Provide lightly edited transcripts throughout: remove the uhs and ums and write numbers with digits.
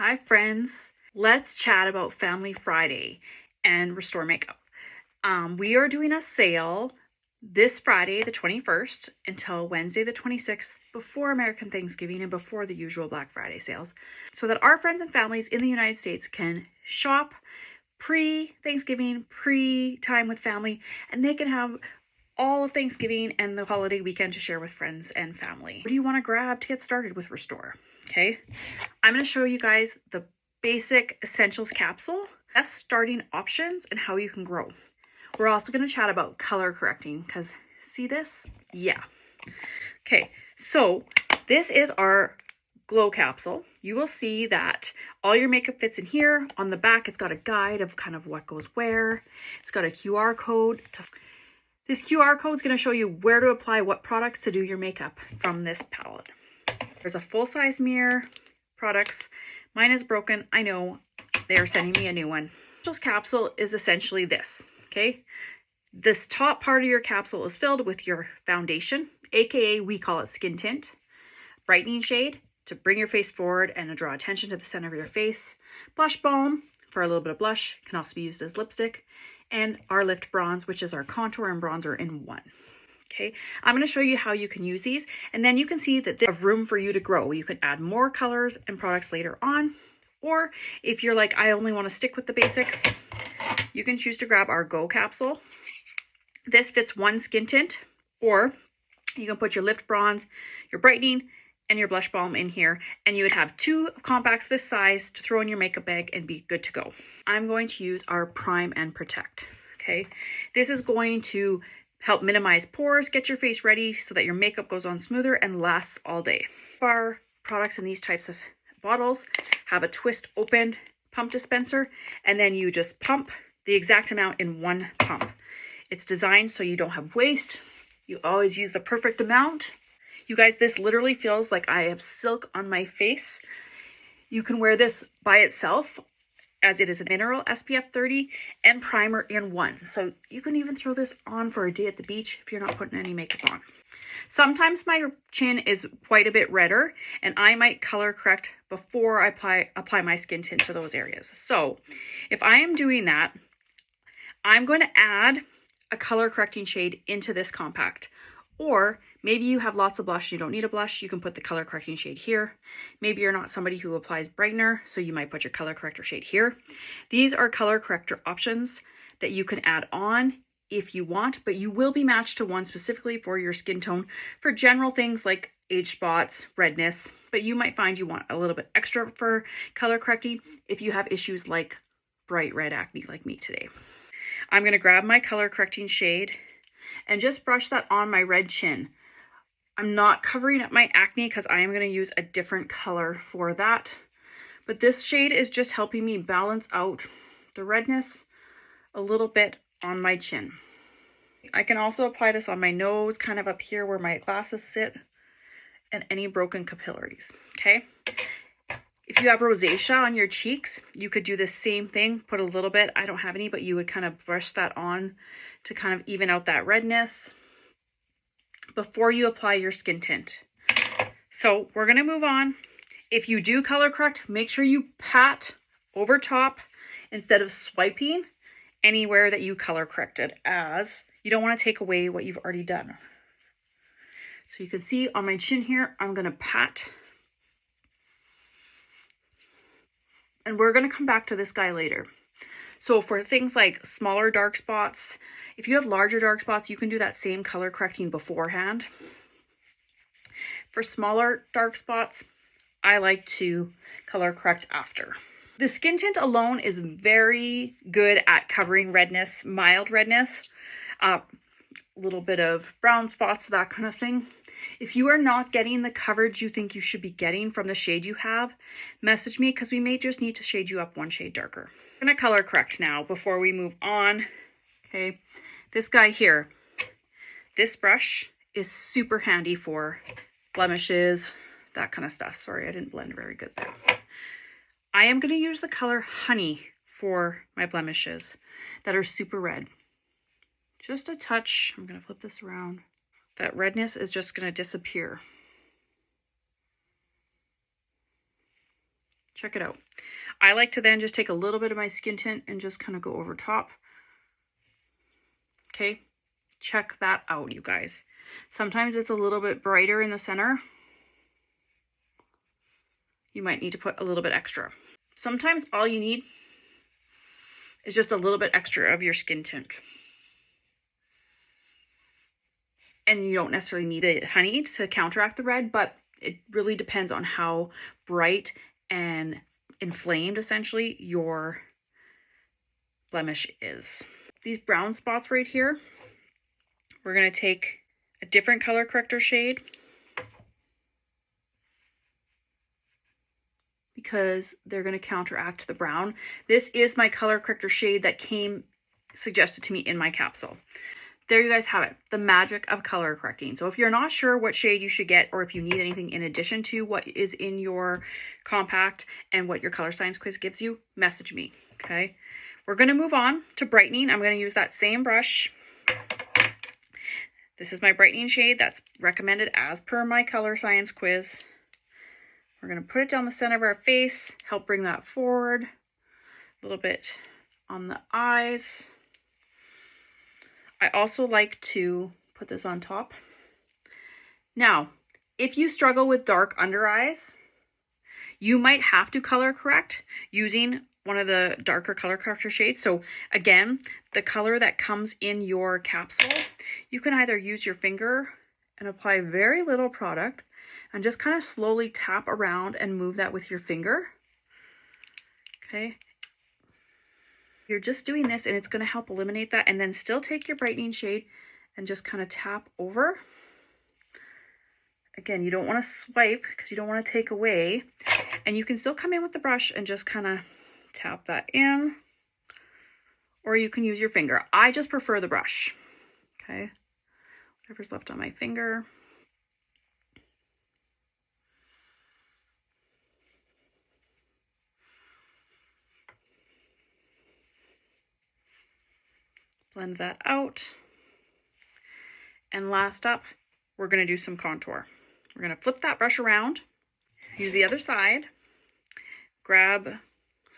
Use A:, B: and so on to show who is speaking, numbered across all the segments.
A: Hi friends, let's chat about Family Friday and Restore Makeup. We are doing a sale this Friday the 21st until Wednesday the 26th before American Thanksgiving and before the usual Black Friday sales so that our friends and families in the United States can shop pre-Thanksgiving, pre-time with family, and they can have all of Thanksgiving and the holiday weekend to share with friends and family. What do you want to grab to get started with Restore? Okay, I'm going to show you guys the basic essentials capsule, best starting options, and how you can grow. We're also going to chat about color correcting because see this? Yeah. Okay, so this is our glow capsule. You will see that all your makeup fits in here. On the back, it's got a guide of kind of what goes where. It's got a QR code. This QR code is going to show you where to apply what products to do your makeup from this palette. There's a full-size mirror, products. Mine is broken. I know, they're sending me a new one. This capsule is essentially this, okay? This top part of your capsule is filled with your foundation, aka we call it skin tint, brightening shade to bring your face forward and to draw attention to the center of your face, blush balm for a little bit of blush, can also be used as lipstick, and our lift bronze, which is our contour and bronzer in one. Okay, I'm going to show you how you can use these, and then you can see that there's room for you to grow. You can add more colors and products later on, or if you're like, I only want to stick with the basics, you can choose to grab our Go capsule. This fits one skin tint, or you can put your lift bronze, your brightening, and your blush balm in here, and you would have two compacts this size to throw in your makeup bag and be good to go. I'm going to use our Prime and Protect. Okay, this is going to help minimize pores, get your face ready so that your makeup goes on smoother and lasts all day. Our products in these types of bottles have a twist open pump dispenser, and then you just pump the exact amount in one pump. It's designed so you don't have waste. You always use the perfect amount. You guys, this literally feels like I have silk on my face. You can wear this by itself, as it is a mineral SPF 30 and primer in one. So you can even throw this on for a day at the beach if you're not putting any makeup on. Sometimes my chin is quite a bit redder, and I might color correct before I apply my skin tint to those areas. So if I am doing that, I'm going to add a color correcting shade into this compact. Or maybe you have lots of blush, you don't need a blush, you can put the color correcting shade here. Maybe you're not somebody who applies brightener, so you might put your color corrector shade here. These are color corrector options that you can add on if you want, but you will be matched to one specifically for your skin tone for general things like age spots, redness, but you might find you want a little bit extra for color correcting if you have issues like bright red acne like me today. I'm going to grab my color correcting shade and just brush that on my red chin. I'm not covering up my acne because I am going to use a different color for that. But this shade is just helping me balance out the redness a little bit on my chin. I can also apply this on my nose, kind of up here where my glasses sit, and any broken capillaries, okay? If you have rosacea on your cheeks, you could do the same thing, put a little bit, I don't have any, but you would kind of brush that on to kind of even out that redness before you apply your skin tint. So we're going to move on. If you do color correct, make sure you pat over top instead of swiping anywhere that you color corrected, as you don't want to take away what you've already done. So you can see on my chin here, I'm going to pat. And we're going to come back to this guy later. So for things like smaller dark spots, if you have larger dark spots, you can do that same color correcting beforehand. For smaller dark spots, I like to color correct after. The skin tint alone is very good at covering redness, mild redness, a little bit of brown spots, that kind of thing. If you are not getting the coverage you think you should be getting from the shade you have, message me because we may just need to shade you up one shade darker. I'm going to color correct now before we move on. Okay, this guy here, this brush is super handy for blemishes, that kind of stuff. Sorry, I didn't blend very good there. I am going to use the color Honey for my blemishes that are super red. Just a touch. I'm going to flip this around. That redness is just going to disappear. Check it out. I like to then just take a little bit of my skin tint and just kind of go over top. Okay, check that out, you guys. Sometimes it's a little bit brighter in the center. You might need to put a little bit extra. Sometimes all you need is just a little bit extra of your skin tint. And you don't necessarily need the honey to counteract the red, but it really depends on how bright and inflamed essentially your blemish is. These brown spots right here, we're going to take a different color corrector shade because they're going to counteract the brown. This is my color corrector shade that came suggested to me in my capsule. There you guys have it, the magic of color correcting. So if you're not sure what shade you should get, or if you need anything in addition to what is in your compact and what your color science quiz gives you, message me, okay? We're gonna move on to brightening. I'm gonna use that same brush. This is my brightening shade that's recommended as per my color science quiz. We're gonna put it down the center of our face, help bring that forward, a little bit on the eyes. I also like to put this on top. Now, if you struggle with dark under eyes, you might have to color correct using one of the darker color corrector shades. So again, the color that comes in your capsule, you can either use your finger and apply very little product and just kind of slowly tap around and move that with your finger. Okay. You're just doing this and it's going to help eliminate that, and then still take your brightening shade and just kind of tap over. Again, you don't want to swipe because you don't want to take away, and you can still come in with the brush and just kind of tap that in, or you can use your finger. I just prefer the brush. Okay, whatever's left on my finger. Blend that out. And last up, we're going to do some contour. We're going to flip that brush around, use the other side, grab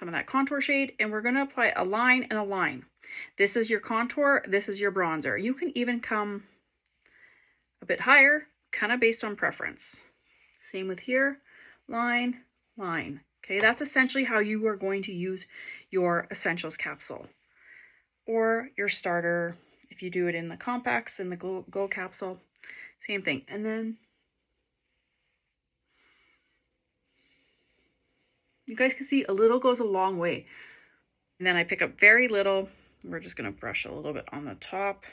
A: some of that contour shade, and we're going to apply a line and a line. This is your contour, this is your bronzer. You can even come a bit higher, kind of based on preference. Same with here, line, line. Okay, that's essentially how you are going to use your Essentials capsule. Or your starter, if you do it in the compacts and the Go capsule, same thing. And then you guys can see a little goes a long way. And then I pick up very little. We're just going to brush a little bit on the top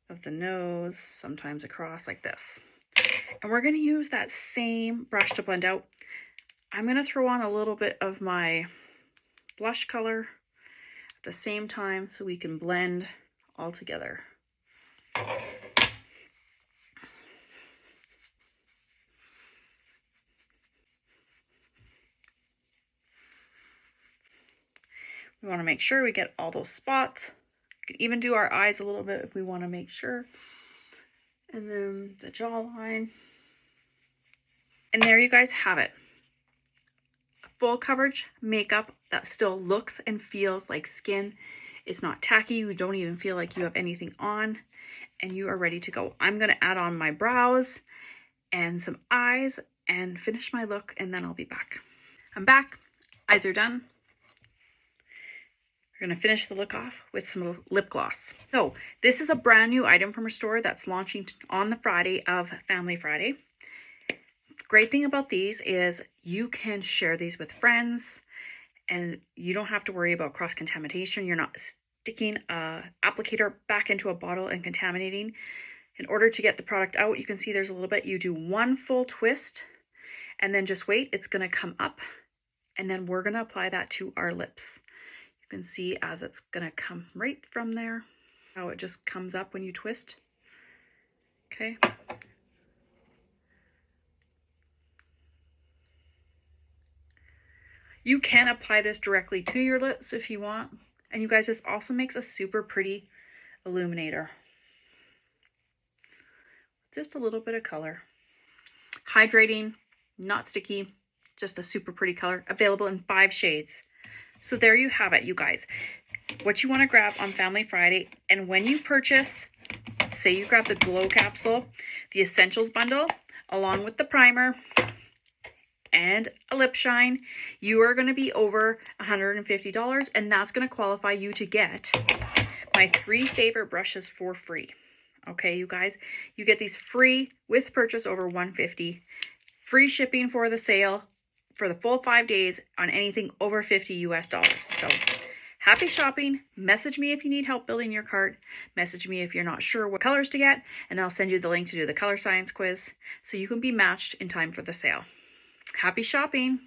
A: of the nose, sometimes across like this. And we're going to use that same brush to blend out. I'm going to throw on a little bit of my blush color at the same time so we can blend all together. We want to make sure we get all those spots. We can even do our eyes a little bit if we want to make sure. And then the jawline. And there you guys have it. Full coverage makeup that still looks and feels like skin. It's not tacky. You don't even feel like you have anything on, and you are ready to go. I'm going to add on my brows and some eyes and finish my look, and then I'll be back. I'm back. Eyes are done. We're going to finish the look off with some lip gloss. So this is a brand new item from our store that's launching on the Friday of Family Friday. Great thing about these is you can share these with friends and you don't have to worry about cross-contamination. You're not sticking a applicator back into a bottle and contaminating. In order to get the product out, you can see there's a little bit. You do one full twist and then just wait. It's going to come up, and then we're going to apply that to our lips. You can see as it's going to come right from there, how it just comes up when you twist. Okay. You can apply this directly to your lips if you want. And you guys, this also makes a super pretty illuminator. Just a little bit of color. Hydrating, not sticky, Just a super pretty color, available in 5 shades. So there you have it, you guys. What you want to grab on Family Friday, and when you purchase, say you grab the Glow Capsule, the Essentials bundle, along with the primer and a lip shine, you are going to be over $150, and that's going to qualify you to get my 3 favorite brushes for free. Okay, you guys, you get these free with purchase over $150, free shipping for the sale for the full 5 days on anything over $50 US. So happy shopping. Message me if you need help building your cart. Message me if you're not sure what colors to get, and I'll send you the link to do the color science quiz so you can be matched in time for the sale. Happy shopping.